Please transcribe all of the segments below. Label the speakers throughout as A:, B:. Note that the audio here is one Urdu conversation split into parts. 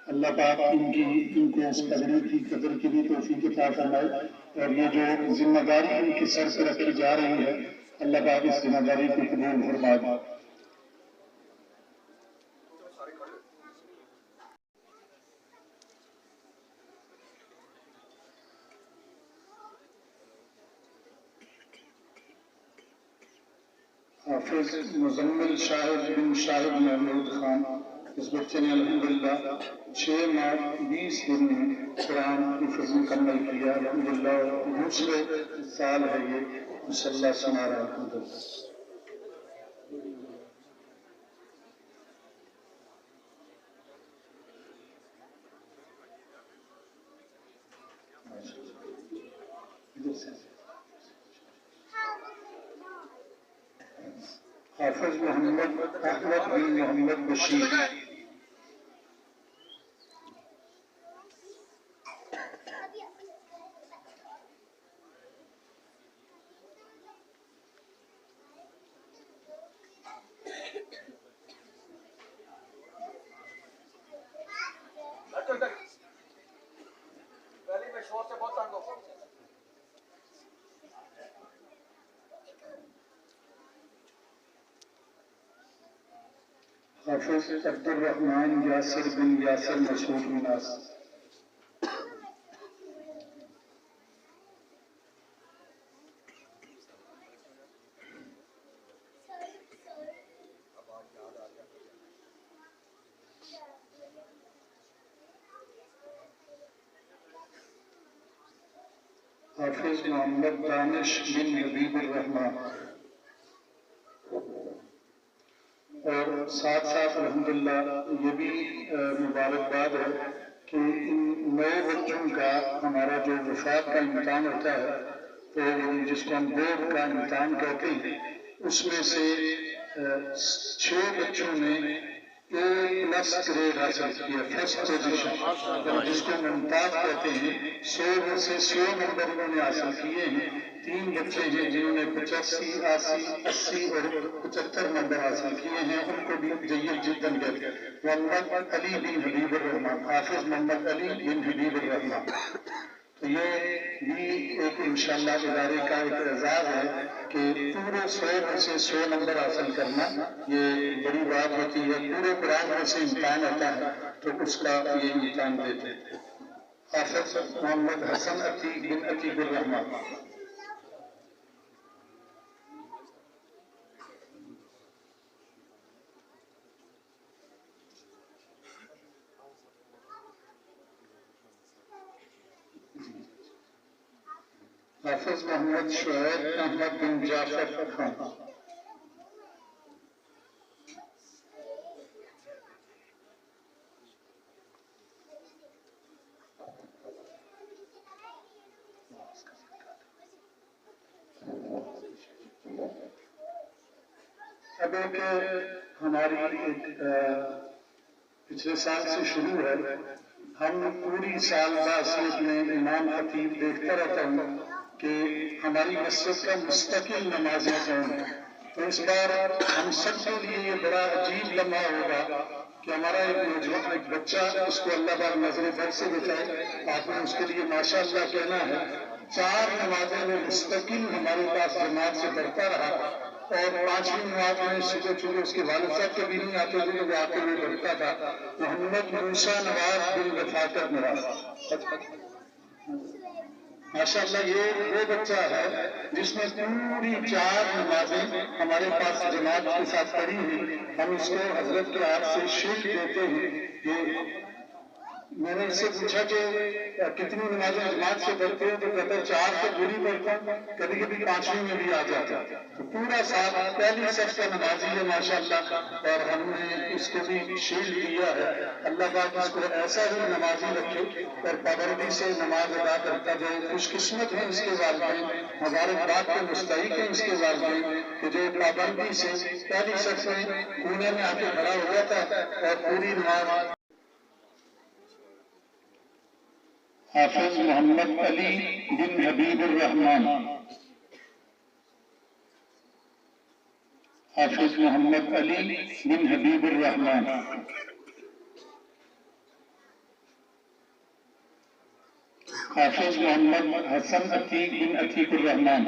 A: اللہ پاک ان کو اس پگڑی کی قدر کی بھی توفیق عطا فرمائے، اور یہ جو ذمہ داری ان کے سر پہ رکھی جا رہی ہے اللہ پاک اس ذمہ داری کو قبول فرمائے۔ حافظ مزمل شاہد بن شاہد محمود خان، اس بچے نے الحمدللہ 6 ماہ 20 دن میں قرآن کی حفظ مکمل کیا، الحمدللہ دوسرے سال ہے یہ مسلح سنا رہا ہے۔ حافظ محمد احمد بن محمد بشیر، حافظ عبد الرحمن یاسر بن یاسر مسعود مناس، حافظ محمد دانش بن حبیب الرحمان، اور ساتھ ساتھ الحمدللہ یہ بھی مبارکباد ہے کہ ان نئے بچوں کا ہمارا جو وفات کا امتحان ہوتا ہے تو جس کو ہم بورڈ کا امتحان کہتے ہیں، اس میں سے 6 بچوں نے A+ گریڈ حاصل کیا، فرسٹ پوزیشن، جس کو ممتاز کہتے ہیں۔ 100 میں سے 100 نمبر انہوں نے حاصل کیے ہیں۔ 3 بچے ہیں جنہوں نے 85، 80 اور 75 نمبر حاصل کیے ہیں، ان کو بھی جید جداً کہتے ہیں۔ محمد علی بن حبیب الرحمان، حافظ محمد علی بن حبیب الرحمان۔ تو یہ بھی ایک انشاءاللہ ادارے کا ایک اعزاز ہے کہ پورے 100 میں سے 100 نمبر حاصل کرنا یہ بڑی بات ہوتی ہے۔ پورے قرآن میں سے امتحان ہوتا ہے تو اس کا یہ امتحان دیتے ہیں۔ حافظ محمد حسن عتیق بن عتیق الرحمان، حافظ محمد شعیب احمد بن جعفر خان، اب ایک ہماری پچھلے سال سے شروع ہے، ہم پوری سال باسیت میں امام خطیب دیکھتا رہتا ہوں کہ ہماری مسجد کا مستقل نمازی کون ہے۔ تو اس بار ہم سب کے لیے یہ بڑا عجیب لمحہ ہوگا کہ ہمارا ایک نوجوان ایک بچہ، اس کو اللہ پاک نظر بد سے بچائے، آپ نے اس کے لیے ماشاءاللہ کہنا ہے۔ 4 نمازیں میں مستقل ہمارے پاس جماعت سے پڑھتا رہا، اور 5ویں نماز میں صبح چونکہ اس کے والد صاحب کبھی نہیں آتے تھے تو وہ آتے ہوئے پڑھتا تھا، محمد موسیٰ نواز بن رفاقت نواز۔ ماشاءاللہ یہ وہ بچہ ہے جس نے پوری 4 نمازیں ہمارے پاس جماعت کے ساتھ پڑھی ہوئی۔ ہم اس کو حضرت کے ہاتھ سے شیلڈ دیتے ہیں۔ میں نے اس سے پوچھا کہ کتنی نمازیں جماعت سے پڑھتے ہیں تو کہتا ہے 4 تو پوری پڑھتا ہوں، کبھی کبھی 5ویں میں بھی آ جاتا ہے۔ تو پورا ساتھ پہلی صف کا نمازی ہے ماشاءاللہ، اور ہم نے اس کو بھی شیلڈ دیا ہے۔ اللہ پاک اس کو ایسا ہی نمازی رکھے اور پابندی سے نماز ادا کرتا جائے۔ خوش قسمت ہیں اس کے والدین، مبارکباد کے مستحق ہیں اس کے والدین کہ جو پابندی سے پہلی صف میں کونے میں آ کے کھڑا ہو جاتا ہے اور پوری نماز۔ حافظ محمد علی بن حبیب الرحمان، حافظ محمد علی بن حبیب الرحمان، حافظ محمد حسن عتیق بن عتیق الرحمان،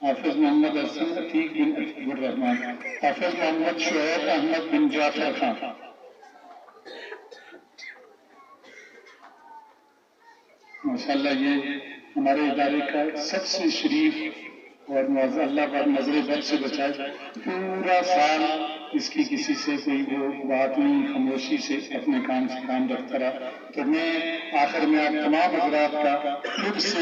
A: حافظ محمد حسن عتیق بن عتیق الرحمان، حافظ محمد شعیب احمد بن جعفر خان، ماشاءاللہ یہ ہمارے ادارے کا سب سے شریف اور معزز، اللہ پر نظر بد سے بچائے، پورا سال اس کی کسی سے کوئی وہ بات نہیں، خاموشی سے اپنے کام سے کام رکھتا رہا۔ تو میں آخر میں آپ تمام حضرات کا خود سے